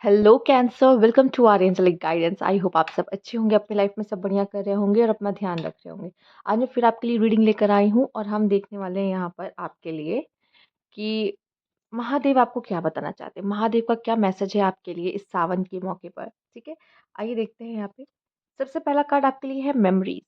Hello Cancer, welcome to our angelic guidance. I hope आप सब अच्छे होंगे, अपनी लाइफ में सब बढ़िया कर रहे होंगे और अपना ध्यान रख रहे होंगे। आज मैं फिर आपके लिए रीडिंग लेकर आई हूँ और हम देखने वाले हैं यहाँ पर आपके लिए कि महादेव आपको क्या बताना चाहते हैं, महादेव का क्या मैसेज है आपके लिए इस सावन के मौके पर। ठीक है, आइए देखते हैं यहाँ पे। सबसे पहला कार्ड आपके लिए है मेमोरीज।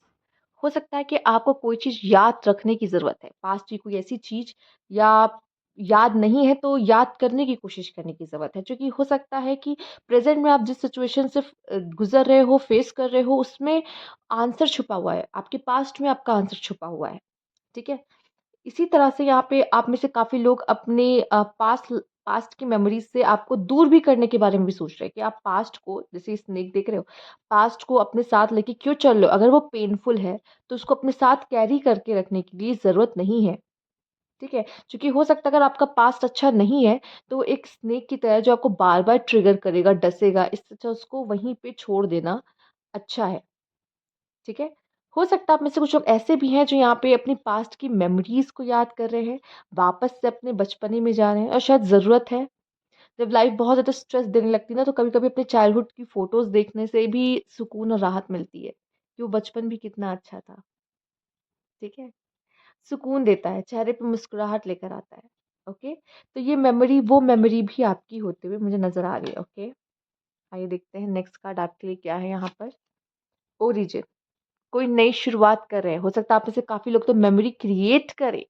हो सकता है कि आपको कोई चीज़ याद रखने की ज़रूरत है, पास्ट की कोई ऐसी चीज़, या याद नहीं है तो याद करने की कोशिश करने की ज़रूरत है। क्योंकि हो सकता है कि प्रेज़ेंट में आप जिस सिचुएशन से गुज़र रहे हो, फेस कर रहे हो, उसमें आंसर छुपा हुआ है, आपके पास्ट में आपका आंसर छुपा हुआ है। ठीक है? इसी तरह से यहाँ पे आप में से काफ़ी लोग अपने पास्ट की मेमोरीज़ से आपको दूर भी करने के बारे में भी सोच रहे हैं कि आप पास्ट को, जैसे स्नेक देख रहे हो, पास्ट को अपने साथ लेके क्यों चल रहे हो? अगर वो पेनफुल है, तो उसको अपने साथ कैरी करके रखने की लिए ज़रूरत नहीं है, ठीक है? क्योंकि हो सकता है अगर आपका पास्ट अच्छा नहीं है, तो वो एक स्नेक की तरह जो आपको बार-बार ट्रिगर करेगा, डसेगा, इससे अच्छा उसको वहीं पे छोड़ देना अच्छा है। ठीक है? हो सकता है आप में से कुछ लोग ऐसे भी हैं जो यहाँ पे अपनी पास्ट की मेमोरीज़ को याद कर रहे हैं, वापस से अपने बचपने में जा रहे हैं और शायद ज़रूरत है। जब लाइफ़ बहुत ज़्यादा स्ट्रेस देने लगती है ना, तो कभी-कभी अपने चाइल्डहुड की फ़ोटोज़ देखने से भी सुकून और राहत मिलती है, कि वो बचपन भी कितना अच्छा था। ठीक है? सुकून देता है, चेहरे पे मुस्कुराहट लेकर आता है। ओके? तो ये मेमोरी वो मेमोरी भी आपकी होते हुए मुझे नज़र आ रही है। ओके? आइए देखते हैं नेक्स्ट कार्ड आपके लिए क्या है यहाँ पर। ओरिजिन। कोई नई शुरुआत कर रहे हैं। हो सकता है आप में से काफ़ी लोग तो मेमोरी क्रिएट करें,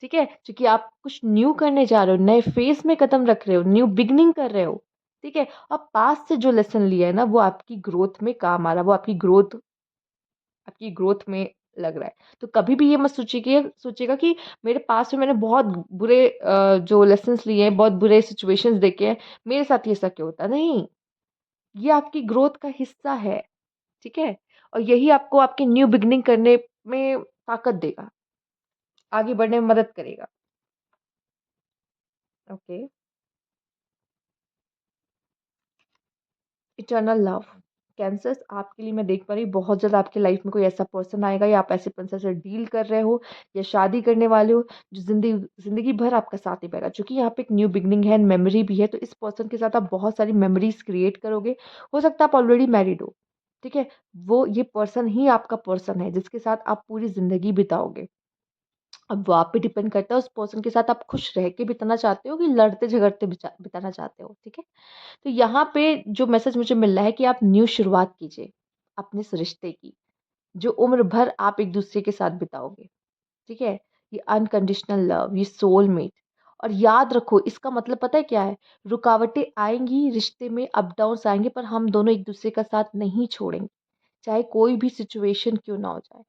ठीक है? क्योंकि आप कुछ न्यू करने जा रहे हो, नए फ़ेज़ में कदम रख रहे हो, न्यू बिगिनिंग कर रहे हो, ठीक है? और पास्ट से जो लेसन लिया है ना, वो आपकी ग्रोथ में काम आ रहा है, वो आपकी ग्रोथ में लग रहा है। तो कभी भी ये मत सोचिएगा कि मेरे पास्ट में मैंने बहुत बुरे जो लेसन्स लिए हैं, बहुत बुरे सिचुएशंस देखे हैं, मेरे साथ ये सब क्यों होता है? नहीं, ये आपकी ग्रोथ का हिस्सा है, ठीक है? और यही आपको आपकी न्यू बिगिनिंग करने में ताकत देगा, आगे बढ़ने में मदद करेगा। ओके। Eternal love. कैंसर्स, आपके लिए मैं देख पा रही हूँ बहुत जल्द आपकी लाइफ में कोई ऐसा पर्सन आएगा या आप ऐसे पर्सन से डील कर रहे हो या शादी करने वाले हो, जो ज़िंदगी भर आपका साथ निभाएगा। चूँकि यहाँ पे एक न्यू बिगिनिंग है एंड मेमोरी भी है, तो इस पर्सन के साथ आप बहुत सारी मेमोरीज़ क्रिएट करोगे। हो सकता है आप ऑलरेडी मैरिड हो, ठीक है? वो ये पर्सन ही आपका पर्सन है जिसके साथ आप पूरी ज़िंदगी बिताओगे। अब वो आप पे डिपेंड करता है उस पर्सन के साथ आप खुश रह के बिताना चाहते हो कि लड़ते-झगड़ते बिताना चाहते हो, ठीक है? तो यहाँ पे जो मैसेज मुझे मिल रहा है कि आप न्यू शुरुआत कीजिए, अपने इस रिश्ते की, जो उम्र भर आप एक-दूसरे के साथ बिताओगे, ठीक है? ये अनकंडीशनल लव, ये सोलमेट। और याद रखो, इसका मतलब पता है क्या है? रुकावटें आएँगी, रिश्ते में अप डाउन्स आएँगे, पर हम दोनों एक-दूसरे का साथ नहीं छोड़ेंगे, चाहे कोई भी सिचुएशन क्यों ना हो जाए।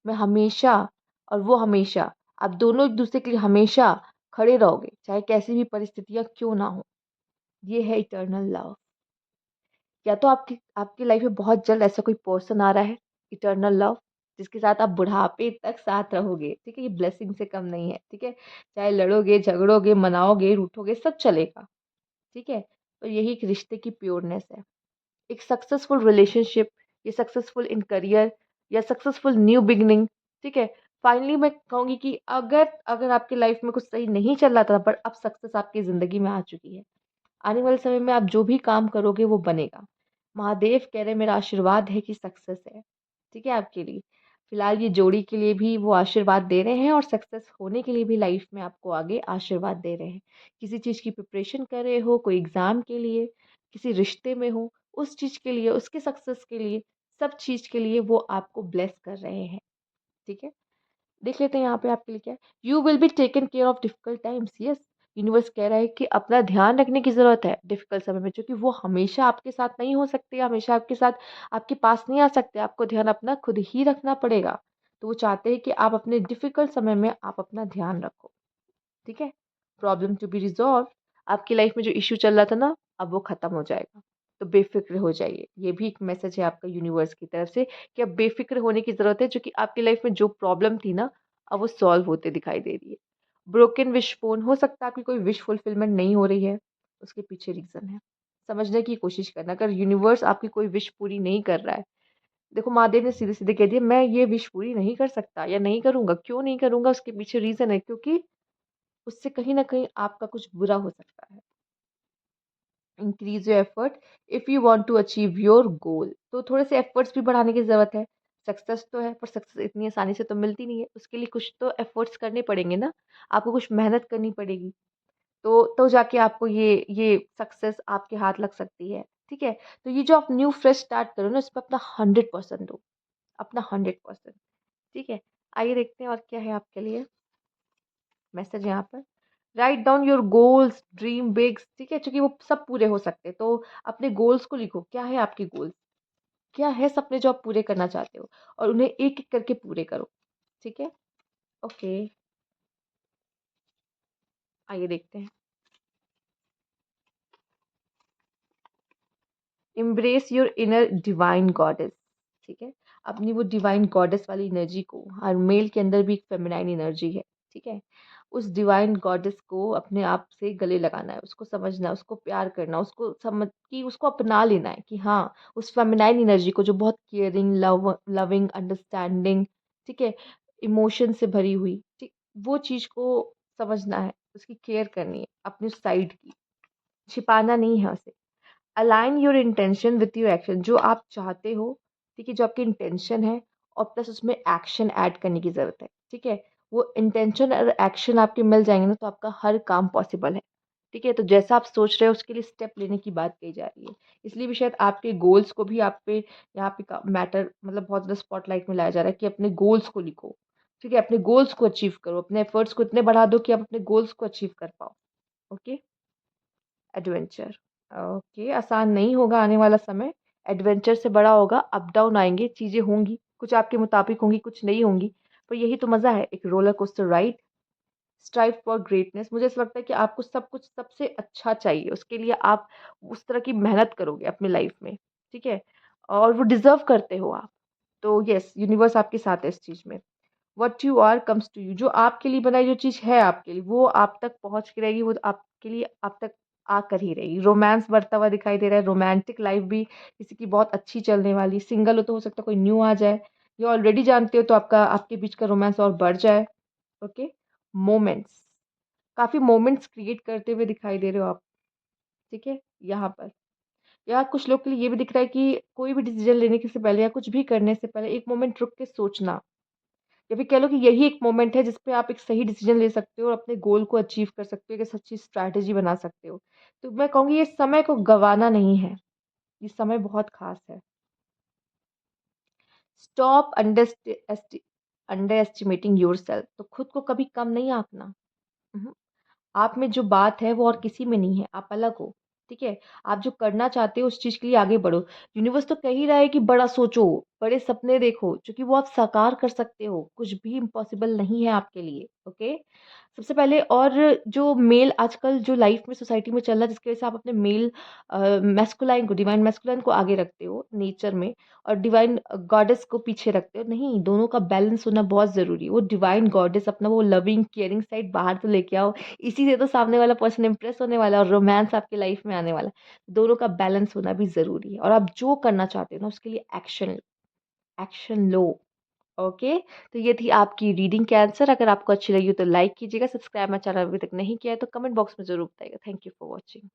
मैं हमेशा और वो हमेशा, आप दोनों एक-दूसरे के लिए हमेशा खड़े रहोगे, चाहे कैसी भी परिस्थितियाँ क्यों ना हो। ये है इटर्नल लव। या तो आपकी आपकी लाइफ में बहुत जल्द ऐसा कोई पर्सन आ रहा है, इटर्नल लव, जिसके साथ आप बुढ़ापे तक साथ रहोगे, ठीक है? ये ब्लेसिंग से कम नहीं है, ठीक है? चाहे लड़ोगे, झगड़ोगे, मनाओगे, रूठोगे, सब चलेगा, ठीक है? और यही एक रिश्ते की प्योरनेस है। एक सक्सेसफुल रिलेशनशिप, या सक्सेसफुल इन करियर, या सक्सेसफुल न्यू बिगिनिंग, ठीक है? फाइनली मैं कहूँगी कि अगर अगर आपकी लाइफ में कुछ सही नहीं चल रहा था, पर अब सक्सेस आपकी ज़िंदगी में आ चुकी है, आने वाले समय में आप जो भी काम करोगे वो बनेगा। महादेव कह रहे हैं मेरा आशीर्वाद है कि सक्सेस है, ठीक है आपके लिए। फिलहाल ये जोड़ी के लिए भी वो आशीर्वाद दे रहे हैं और सक्सेस होने के लिए भी लाइफ में आपको आगे आशीर्वाद दे रहे हैं। किसी चीज़ की प्रिपरेशन कर रहे हो, कोई एग्ज़ाम के लिए, किसी रिश्ते में हो, उस चीज़ के लिए, उसके सक्सेस के लिए, सब चीज़ के लिए वो आपको ब्लेस कर रहे हैं, ठीक है? देख लेते हैं यहाँ पे आपके लिए क्या है। You will be taken care of difficult times, yes. Universe कह रहा है कि अपना ध्यान रखने की ज़रूरत है डिफिकल्ट समय में, क्योंकि वो हमेशा आपके साथ नहीं हो सकते, हमेशा आपके साथ आपके पास नहीं आ सकते, आपको ध्यान अपना खुद ही रखना पड़ेगा। तो वो चाहते हैं कि आप अपने डिफिकल्ट समय में आप अपना ध्यान रखो, ठीक है? प्रॉब्लम टू बी रिज़ॉल्व, आपकी लाइफ में जो इश्यू चल रहा था ना, अब वो ख़त्म हो जाएगा। तो बेफ़िक्र हो जाइए। ये भी एक मैसेज है आपका यूनिवर्स की तरफ से कि अब बेफ़िक्र होने की ज़रूरत है, क्योंकि आपकी लाइफ में जो प्रॉब्लम थी ना, अब वो सॉल्व होते दिखाई दे रही है। ब्रोकन विश फ़ोन, हो सकता है आपकी कोई विश फुलफिलमेंट नहीं हो रही है, उसके पीछे रीज़न है। समझने की कोशिश करना, अगर यूनिवर्स आपकी कोई विश पूरी नहीं कर रहा है, देखो महादेव ने सीधे-सीधे कह दिया मैं ये विश पूरी नहीं कर सकता या नहीं करूँगा, क्यों नहीं करूँगा उसके पीछे रीज़न है, क्योंकि उससे कहीं न कहीं आपका कुछ बुरा हो सकता है। Increase your effort if you want to achieve your goal. तो थोड़े से एफर्ट्स भी बढ़ाने की ज़रूरत है। सक्सेस तो है, पर सक्सेस इतनी आसानी से तो मिलती नहीं है। उसके लिए कुछ तो एफर्ट्स करने पड़ेंगे ना, आपको कुछ मेहनत करनी पड़ेगी। तो जाके आपको ये सक्सेस आपके हाथ लग सकती है, ठीक है? तो ये जो आप न्यू फ्रेश स्टार्ट करो ना, इसमें अपना 100% दो, अपना 100%, ठीक है? आइए देखते हैं और क्या है आपके लिए मैसेज यहाँ पर। Write down your goals, dream bigs, ठीक है? क्योंकि वो सब पूरे हो सकते हैं, तो अपने गोल्स को लिखो। क्या है आपके गोल्स? क्या है सपने जो आप पूरे करना चाहते हो? और उन्हें एक-एक करके पूरे करो, ठीक है? ओके, आइए देखते हैं। Embrace your inner divine goddess, ठीक है? अपनी वो डिवाइन गॉडेस वाली एनर्जी को, हर मेल के अंदर भी एक फेमिनाइन एनर्जी है, ठीक है? उस डिवाइन गॉडेस को अपने आप से गले लगाना है, उसको समझना है, उसको प्यार करना, उसको समझ कि उसको अपना लेना है कि हाँ, उस फेमिनाइन एनर्जी को जो बहुत केयरिंग, लविंग, अंडरस्टैंडिंग, ठीक है? इमोशन से भरी हुई, ठीक? वो चीज़ को समझना है, उसकी केयर करनी है, अपनी साइड की, छिपाना नहीं है उसे। Align your intention with your action, जो आप चाहते हो, ठीक है, जो आपकी इंटेंशन है, और प्लस उसमें एक्शन ऐड करने की ज़रूरत है, ठीक है? वो इंटेंशन और एक्शन आपके मिल जाएंगे ना, तो आपका हर काम पॉसिबल है, ठीक है? तो जैसा आप सोच रहे हो उसके लिए स्टेप लेने की बात कही जा रही है। इसलिए भी शायद आपके गोल्स को भी आप पे यहाँ पे मैटर, मतलब बहुत ज़्यादा स्पॉटलाइट में लाया जा रहा है कि अपने गोल्स को लिखो, ठीक है? अपने गोल्स को अचीव करो, अपने एफर्ट्स को इतने बढ़ा दो कि आप अपने गोल्स को अचीव कर पाओ। ओके, एडवेंचर, ओके, आसान नहीं होगा आने वाला समय, एडवेंचर से बड़ा होगा, अप डाउन आएँगे, चीज़ें होंगी, कुछ आपके मुताबिक होंगी, कुछ नहीं होंगी, पर यही तो मज़ा है, एक roller coaster ride. Strive for greatness, मुझे ऐसा लगता है कि आपको सब कुछ सबसे अच्छा चाहिए, उसके लिए आप उस तरह की मेहनत करोगे अपनी लाइफ में, ठीक है? और वो डिज़र्व करते हो आप। तो येस, यूनिवर्स आपके साथ है इस चीज़ में। What you are comes to you, जो आपके लिए बनाई जो चीज़ है आपके लिए, वो आप तक पहुँच के रहेगी, वो आपके लिए आप तक आकर ही रहेगी। रोमांस बढ़ता हुआ दिखाई दे रहा है, रोमांटिक लाइफ़ भी किसी की बहुत अच्छी चलने वाली, सिंगल हो तो हो सकता है कोई न्यू आ जाए, या ऑलरेडी जानते हो तो आपका आपके बीच का रोमांस और बढ़ जाए, ओके? मोमेंट्स, काफ़ी मोमेंट्स क्रिएट करते हुए दिखाई दे रहे हो आप, ठीक है? यहाँ पर। या कुछ लोग के लिए ये भी दिख रहा है कि कोई भी डिसीज़न लेने के से पहले या कुछ भी करने से पहले एक मोमेंट रुक के सोचना। या फिर कह लो कि यही एक मोमेंट है जिस पे आप एक सही डिसीजन ले सकते हो और अपने गोल को अचीव कर सकते हो, एक सच्ची स्ट्रैटेजी बना सकते हो। तो मैं कहूँगी ये समय को गँवाना नहीं है, ये समय बहुत ख़ास है। स्टॉप अंडर एस्टिमेटिंग योरसेल्फ, तो खुद को कभी कम नहीं आँकना। उहुँ। आप में जो बात है वो और किसी में नहीं है, आप अलग हो, ठीक है? आप जो करना चाहते हो उस चीज़ के लिए आगे बढ़ो। यूनिवर्स तो कह ही रहा है कि बड़ा सोचो, बड़े सपने देखो, क्योंकि वो आप साकार कर सकते हो, कुछ भी इम्पॉसिबल नहीं है आपके लिए, ओके? सबसे पहले, और जो मेल आजकल जो लाइफ में सोसाइटी में चल रहा है जिसकी वजह से आप अपने मेल मैस्कुलाइन को, डिवाइन मैस्कुलाइन को आगे रखते हो नेचर में, और डिवाइन गॉडेस को पीछे रखते हो। नहीं, दोनों का बैलेंस होना बहुत ज़रूरी है। वो डिवाइन गॉडेस अपना वो लविंग, केयरिंग साइड बाहर तो लेके आओ, इसी से तो सामने वाला पर्सन इम्प्रेस होने वाला है और रोमांस आपकी लाइफ में आने वाला है। दोनों का बैलेंस होना भी ज़रूरी है, और आप जो करना चाहते हो ना उसके लिए एक्शन एक्शन लो, ओके? तो ये थी आपकी रीडिंग के आंसर। अगर आपको अच्छी लगी हो तो लाइक कीजिएगा, सब्सक्राइब मेरा चैनल अभी तक नहीं किया है तो कमेंट बॉक्स में ज़रूर बताइएगा। Thank you for watching.